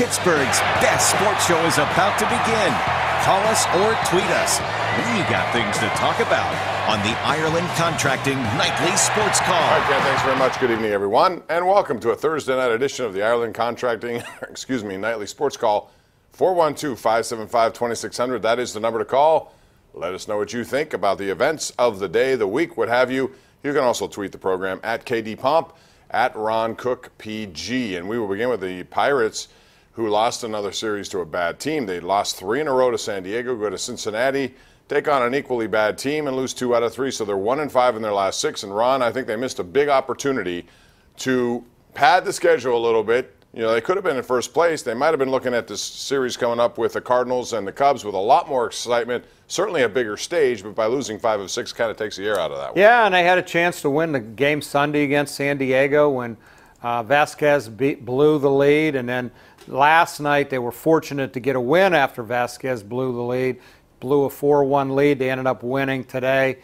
Pittsburgh's best sports show is about to begin. Call us or tweet us. We got things to talk about on the Ireland Contracting Nightly Sports Call. All right, Ken, thanks very much. Good evening, everyone, and welcome to a Thursday night edition of the Ireland Contracting, Nightly Sports Call. 412-575-2600. That is the number to call. Let us know what you think about the events of the day, the week, what have you. You can also tweet the program at KDPomp, at Ron Cook PG. And we will begin with the Pirates, who lost another series to a bad team. They lost 3 in a row to San Diego, go to Cincinnati, take on an equally bad team, and lose 2 out of 3. So they're 1-5 in their last 6. And Ron, I think they missed a big opportunity to pad the schedule a little bit. You know, they could have been in first place. They might have been looking at this series coming up with the Cardinals and the Cubs with a lot more excitement, certainly a bigger stage, but by losing 5 of 6 kind of takes the air out of that one. Yeah, and they had a chance to win the game Sunday against San Diego when Vasquez blew the lead, and then last night they were fortunate to get a win after Vasquez blew the lead, blew a 4-1 lead. They ended up winning today.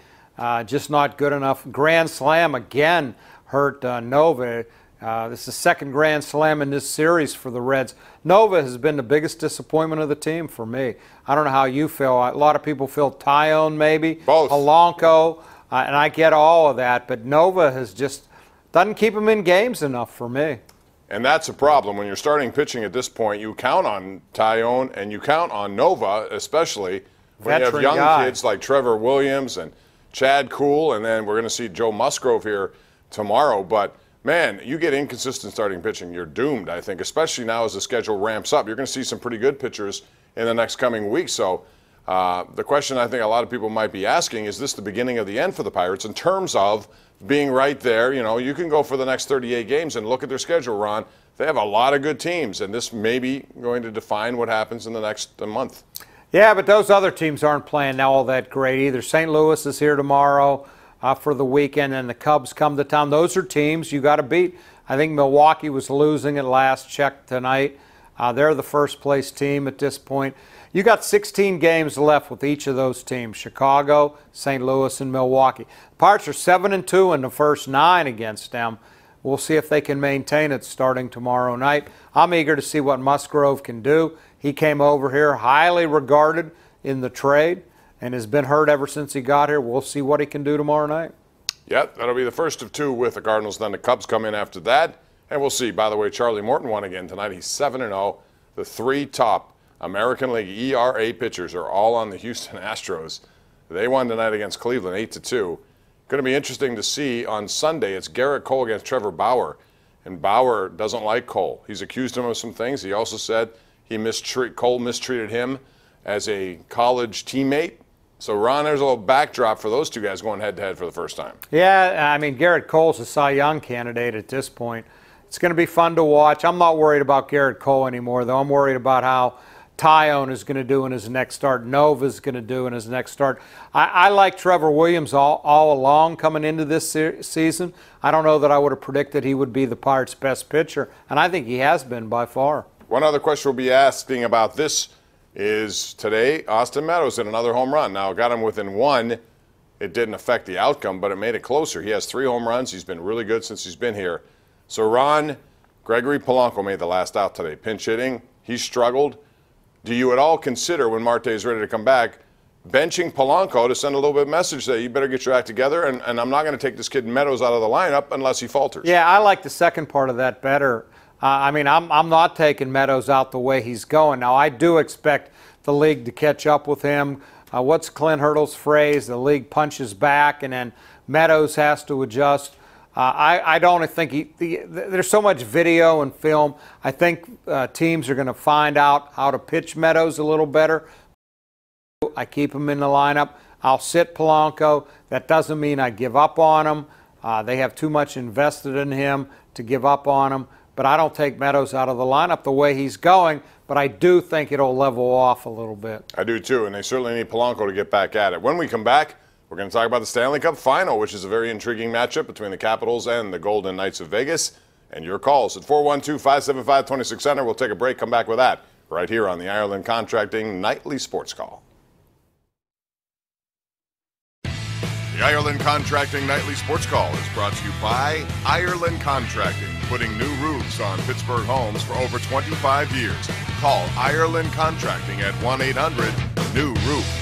Just not good enough. Grand Slam again hurt Nova. This is the second Grand Slam in this series for the Reds. Nova has been the biggest disappointment of the team for me. I don't know how you feel. A lot of people feel Tyone maybe. Both. Polanco, and I get all of that, but Nova has just doesn't keep them in games enough for me. And that's a problem. When you're starting pitching at this point, you count on Tyone and you count on Nova, especially when you have young kids like Trevor Williams and Chad Kuhl, and then we're going to see Joe Musgrove here tomorrow. But man, you get inconsistent starting pitching, you're doomed, I think, especially now as the schedule ramps up. You're going to see some pretty good pitchers in the next coming weeks. So the question I think a lot of people might be asking, is this the beginning of the end for the Pirates in terms of being right there? You know, you can go for the next 38 games and look at their schedule, Ron. They have a lot of good teams, and this may be going to define what happens in the next month. Yeah, but those other teams aren't playing now all that great either. St. Louis is here tomorrow for the weekend, and the Cubs come to town. Those are teams you got to beat. I think Milwaukee was losing at last check tonight. They're the first place team at this point. You got 16 games left with each of those teams: Chicago, St. Louis, and Milwaukee. The Pirates are 7-2 in the first 9 against them. We'll see if they can maintain it starting tomorrow night. I'm eager to see what Musgrove can do. He came over here highly regarded in the trade and has been hurt ever since he got here. We'll see what he can do tomorrow night. Yep, that'll be the first of 2 with the Cardinals. Then the Cubs come in after that, and we'll see. By the way, Charlie Morton won again tonight. He's 7-0. The 3 top American League ERA pitchers are all on the Houston Astros. They won tonight against Cleveland 8-2. Going to be interesting to see on Sunday. It's Garrett Cole against Trevor Bauer, and Bauer doesn't like Cole. He's accused him of some things. He also said Cole mistreated him as a college teammate. So, Ron, there's a little backdrop for those two guys going head-to-head for the first time. Yeah, I mean, Garrett Cole's a Cy Young candidate at this point. It's going to be fun to watch. I'm not worried about Garrett Cole anymore, though. I'm worried about how Tyone is going to do in his next start. Nova's going to do in his next start. I like Trevor Williams all along coming into this season. I don't know that I would have predicted he would be the Pirates' best pitcher, and I think he has been by far. One other question we'll be asking about this is today, Austin Meadows hit another home run. Now, got him within 1. It didn't affect the outcome, but it made it closer. He has 3 home runs. He's been really good since he's been here. So, Ron, Gregory Polanco made the last out today. Pinch hitting. He struggled. Do you at all consider, when Marte is ready to come back, benching Polanco to send a little bit of message that you better get your act together, and I'm not going to take this kid Meadows out of the lineup unless he falters? Yeah, I like the second part of that better. I mean, I'm not taking Meadows out the way he's going. Now, I do expect the league to catch up with him. What's Clint Hurdle's phrase? The league punches back, and then Meadows has to adjust. I don't think there's so much video and film. I think teams are going to find out how to pitch Meadows a little better. I keep him in the lineup. I'll sit Polanco. That doesn't mean I give up on him. They have too much invested in him to give up on him. But I don't take Meadows out of the lineup the way he's going. But I do think it'll level off a little bit. I do too, and they certainly need Polanco to get back at it. When we come back, we're going to talk about the Stanley Cup Final, which is a very intriguing matchup between the Capitals and the Golden Knights of Vegas. And your calls at 412-575-2600. We'll take a break, come back with that right here on the Ireland Contracting Nightly Sports Call. The Ireland Contracting Nightly Sports Call is brought to you by Ireland Contracting, putting new roofs on Pittsburgh homes for over 25 years. Call Ireland Contracting at 1-800-NEW-ROOF.